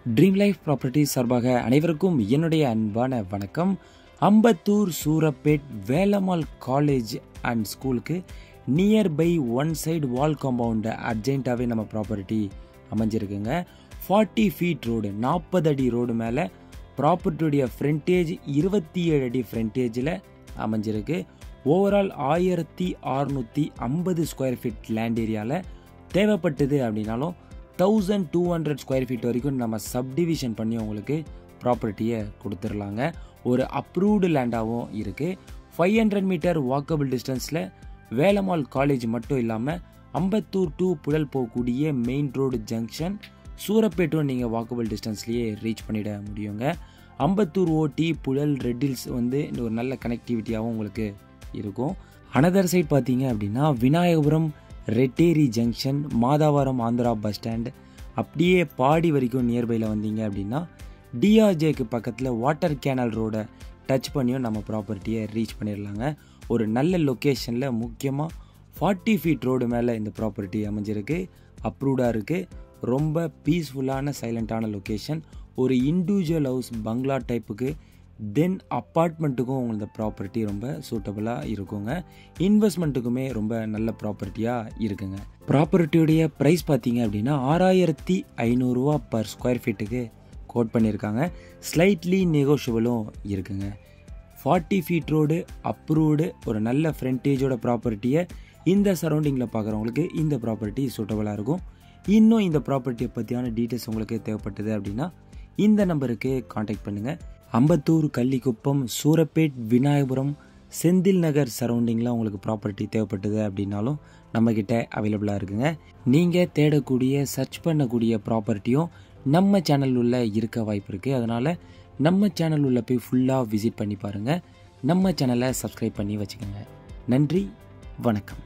Dream life properties சார்பாக அனைவருக்கும் என்னுடைய அன்பான வணக்கம். அம்பத்தூர் சூரப்பேட் வேலம்மாள் காலேஜ் அண்ட் ஸ்கூலுக்கு nearby one side wall compound அர்ஜென்ட்டாகவே நம்ம ப்ராப்பர்ட்டி அமைஞ்சிருக்குங்க. 40 ஃபீட் ரோடு, 40 அடி ரோடு மேலே ப்ராப்பர்ட்டியுடைய ஃப்ரண்டேஜ் 27 அடி ஃப்ரண்டேஜில் அமைஞ்சிருக்கு. ஓவரால் 1650 ஸ்கொயர் ஃபீட் லேண்ட் ஏரியாவில் தேவைப்பட்டது அப்படின்னாலும் 1200 ஸ்கொயர் ஃபீட் வரைக்கும் நம்ம சப்டிவிஷன் பண்ணி உங்களுக்கு ப்ராப்பர்ட்டியை கொடுத்துடலாங்க. ஒரு அப்ரூவ்டு லேண்டாகவும் இருக்குது. 500 மீட்டர் வாக்கபிள் டிஸ்டன்ஸில் வேலம்மாள் காலேஜ் மட்டும் இல்லாமல் அம்பத்தூர் டு புழல் போகக்கூடிய மெயின் ரோடு ஜங்ஷன் சூரப்பேட்டும் நீங்கள் வாக்கபிள் டிஸ்டன்ஸ்லேயே ரீச் பண்ணிட முடியுங்க. அம்பத்தூர் ஓட்டி புழல் ரெட்டில்ஸ் ஒரு நல்ல கனெக்டிவிட்டியாகவும் உங்களுக்கு இருக்கும். அனதர் சைட் பார்த்தீங்க அப்படின்னா Vinayagapuram Retteri junction, Madhavaram Andhra bus stand, அப்படியே பாடி வரைக்கும் நியர்பையில் வந்தீங்க அப்படின்னா டிஆர்ஜேக்கு பக்கத்தில் வாட்டர் கேனல் ரோடை டச் பண்ணியும் நம்ம ப்ராப்பர்ட்டியை ரீச் பண்ணிடலாங்க. ஒரு நல்ல லொக்கேஷனில், முக்கியமாக 40 ஃபீட் ரோடு மேலே இந்த ப்ராப்பர்ட்டி அமைஞ்சிருக்கு. அப்ரூவ்டாக இருக்குது. ரொம்ப பீஸ்ஃபுல்லான சைலண்ட்டான லொக்கேஷன். ஒரு இண்டிவிஜுவல் ஹவுஸ் பங்களா டைப்புக்கு தென் அப்பார்ட்மெண்ட்டுக்கும் உங்களுக்கு ப்ராப்பர்ட்டி ரொம்ப சூட்டபுளாக இருக்குங்க. இன்வெஸ்ட்மெண்ட்டுக்குமே ரொம்ப நல்ல ப்ராப்பர்ட்டியாக இருக்குங்க. ப்ராப்பர்ட்டியுடைய ப்ரைஸ் பார்த்தீங்க அப்படின்னா 6500 ரூபா பர் ஸ்கொயர் ஃபீட்டுக்கு கோட் பண்ணியிருக்காங்க. ஸ்லைட்லி நெகோஷியபிளும் இருக்குங்க. 40 ஃபீட் ரோடு, அப்ரூவ்டு, ஒரு நல்ல ஃப்ரண்டேஜோட ப்ராப்பர்ட்டியை இந்த சரௌண்டிங்கில் பார்க்குறவங்களுக்கு இந்த ப்ராப்பர்ட்டி சூட்டபுளாக இருக்கும். இன்னும் இந்த ப்ராப்பர்ட்டியை பற்றியான டீட்டெயில்ஸ் உங்களுக்கு தேவைப்பட்டது அப்படின்னா இந்த நம்பருக்கு காண்டாக்ட் பண்ணுங்கள். அம்பத்தூர், கள்ளிக்குப்பம், சூரப்பேட், விநாயகபுரம், செந்தில் நகர் சரௌண்டிங்கில் உங்களுக்கு ப்ராப்பர்ட்டி தேவைப்பட்டது அப்படின்னாலும் நம்மக்கிட்ட அவைலபிளாக இருக்குங்க. நீங்கள் தேடக்கூடிய, சர்ச் பண்ணக்கூடிய ப்ராப்பர்ட்டியும் நம்ம சேனல் உள்ள இருக்க வாய்ப்பு இருக்குது. அதனால் நம்ம சேனல் உள்ள போய் ஃபுல்லாக விசிட் பண்ணி பாருங்கள். நம்ம சேனலை சப்ஸ்கிரைப் பண்ணி வச்சுக்கோங்க. நன்றி, வணக்கம்.